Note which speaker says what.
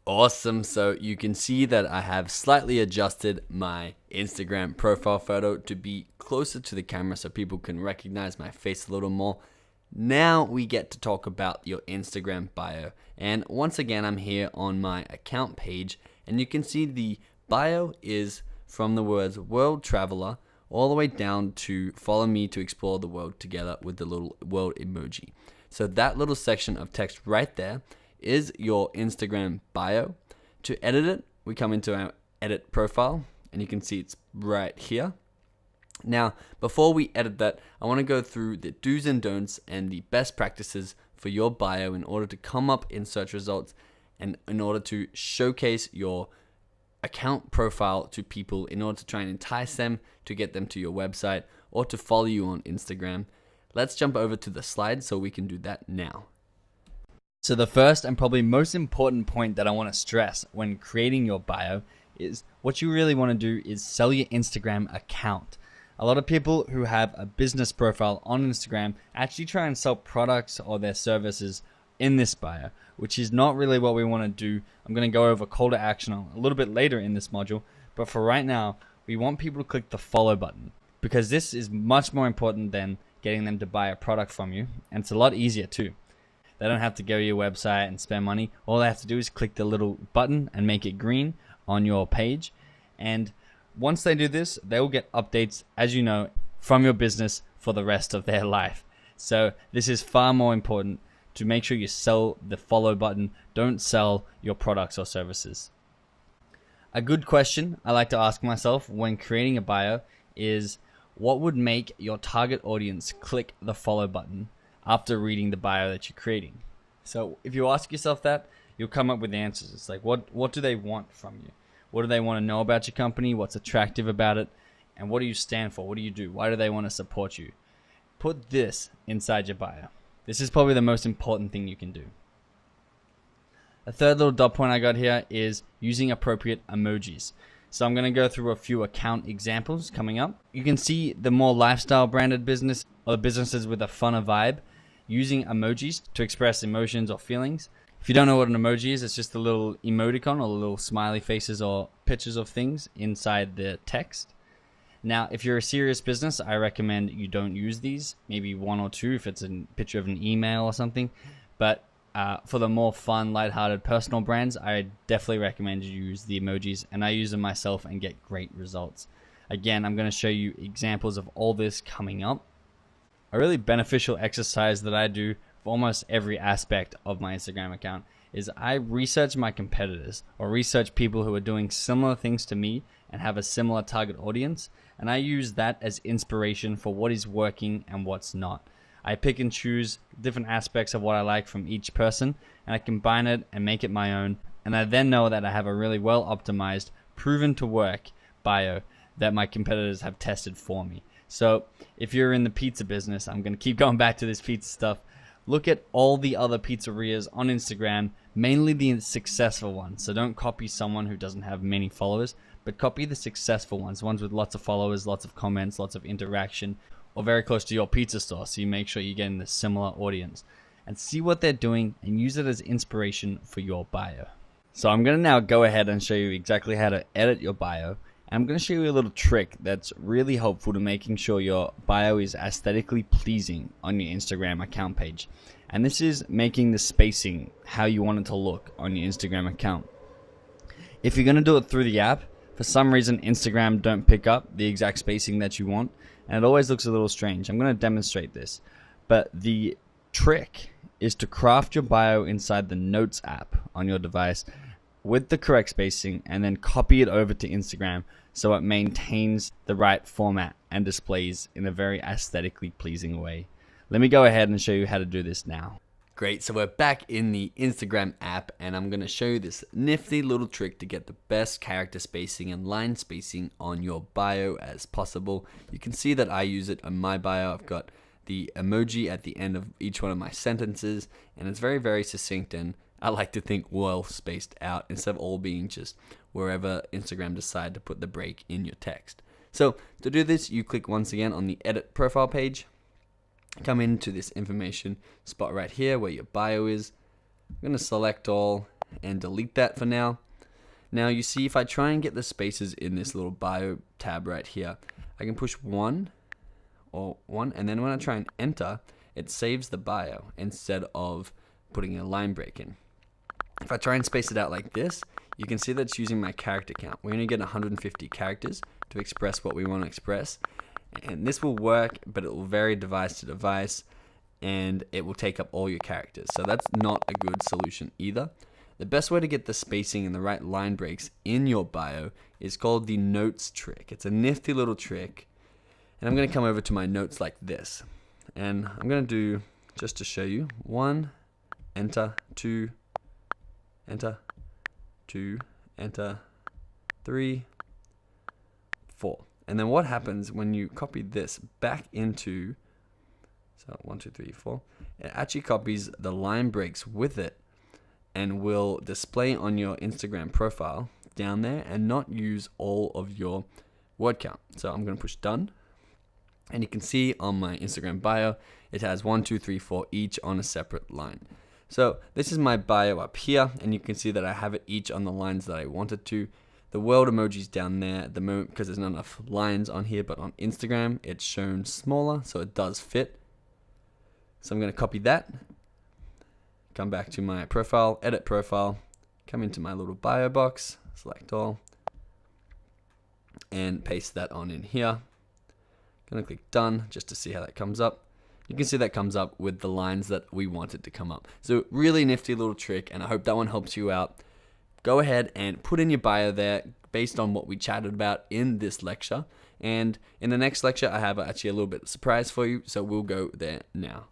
Speaker 1: Awesome. So you can see that I have slightly adjusted my Instagram profile photo to be closer to the camera so people can recognize my face a little more. Now we get to talk about your Instagram bio. And once again, I'm here on my account page, and you can see the bio is from the words world traveler all the way down to follow me to explore the world together with the little world emoji. So that little section of text right there is your Instagram bio. To edit it, we come into our edit profile, and you can see it's right here. Now, before we edit that, I want to go through the do's and don'ts and the best practices for your bio in order to come up in search results and in order to showcase your account profile to people in order to try and entice them to get them to your website or to follow you on Instagram. Let's jump over to the slide so we can do that now.
Speaker 2: So the first and probably most important point that I want to stress when creating your bio is what you really want to do is sell your Instagram account. A lot of people who have a business profile on Instagram actually try and sell products or their services in this bio, which is not really what we want to do. I'm going to go over call to action a little bit later in this module, but for right now, we want people to click the follow button because this is much more important than getting them to buy a product from you, and it's a lot easier too. They don't have to go to your website and spend money. All they have to do is click the little button and make it green on your page. And once they do this, they will get updates, as you know, from your business for the rest of their life. So this is far more important to make sure you sell the follow button. Don't sell your products or services. A good question I like to ask myself when creating a bio is, what would make your target audience click the follow button after reading the bio that you're creating? So if you ask yourself that, you'll come up with answers. It's like, what do they want from you? What do they want to know about your company? What's attractive about it? And what do you stand for? What do you do? Why do they want to support you? Put this inside your bio. This is probably the most important thing you can do. A third little dot point I got here is using appropriate emojis. So I'm going to go through a few account examples coming up. You can see the more lifestyle branded business or the businesses with a funner vibe using emojis to express emotions or feelings. If you don't know what an emoji is, it's just a little emoticon or little smiley faces or pictures of things inside the text. Now, if you're a serious business, I recommend you don't use these. Maybe one or two if it's a picture of an email or something. But for the more fun, lighthearted personal brands, I definitely recommend you use the emojis, and I use them myself and get great results. Again, I'm going to show you examples of all this coming up. A really beneficial exercise that I do for almost every aspect of my Instagram account is I research my competitors or research people who are doing similar things to me and have a similar target audience, and I use that as inspiration for what is working and what's not. I pick and choose different aspects of what I like from each person, and I combine it and make it my own, and I then know that I have a really well optimized, proven to work bio that my competitors have tested for me. So if you're in the pizza business, I'm going to keep going back to this pizza stuff. Look at all the other pizzerias on Instagram, mainly the successful ones. So don't copy someone who doesn't have many followers, but copy the successful ones with lots of followers, lots of comments, lots of interaction, or very close to your pizza store. So you make sure you're getting the similar audience and see what they're doing and use it as inspiration for your bio. So I'm going to now go ahead and show you exactly how to edit your bio. I'm going to show you a little trick that's really helpful to making sure your bio is aesthetically pleasing on your Instagram account page. And this is making the spacing how you want it to look on your Instagram account. If you're going to do it through the app, for some reason Instagram don't pick up the exact spacing that you want, and it always looks a little strange. I'm going to demonstrate this. But the trick is to craft your bio inside the Notes app on your device with the correct spacing and then copy it over to Instagram so it maintains the right format and displays in a very aesthetically pleasing way. Let me go ahead and show you how to do this now.
Speaker 1: Great, so we're back in the Instagram app, and I'm going to show you this nifty little trick to get the best character spacing and line spacing on your bio as possible. You can see that I use it on my bio. I've got the emoji at the end of each one of my sentences, and it's very, very succinct, and I like to think well spaced out instead of all being just wherever Instagram decide to put the break in your text. So to do this, you click once again on the edit profile page, come into this information spot right here where your bio is. I'm going to select all, and delete that for now. Now you see, if I try and get the spaces in this little bio tab right here, I can push one, and then when I try and enter, it saves the bio instead of putting a line break in. If I try and space it out like this, you can see that it's using my character count. We only get 150 characters to express what we want to express. And this will work, but it will vary device to device, and it will take up all your characters. So that's not a good solution either. The best way to get the spacing and the right line breaks in your bio is called the notes trick. It's a nifty little trick. And I'm going to come over to my notes like this. And I'm going to do, just to show you, 1, enter, 2, enter, 2, enter, 3, 4. And then what happens when you copy this back into, so 1, 2, 3, 4, it actually copies the line breaks with it and will display on your Instagram profile down there and not use all of your word count. So I'm going to push done. And you can see on my Instagram bio, it has 1, 2, 3, 4 each on a separate line. So this is my bio up here, and you can see that I have it each on the lines that I wanted to. The world emoji's down there at the moment because there's not enough lines on here, but on Instagram it's shown smaller, so it does fit. So I'm going to copy that, come back to my profile, edit profile, come into my little bio box, select all, and paste that on in here. Going to click done just to see how that comes up. You can see that comes up with the lines that we wanted to come up. So really nifty little trick, and I hope that one helps you out. Go ahead and put in your bio there based on what we chatted about in this lecture. And in the next lecture, I have actually a little bit of surprise for you, so we'll go there now.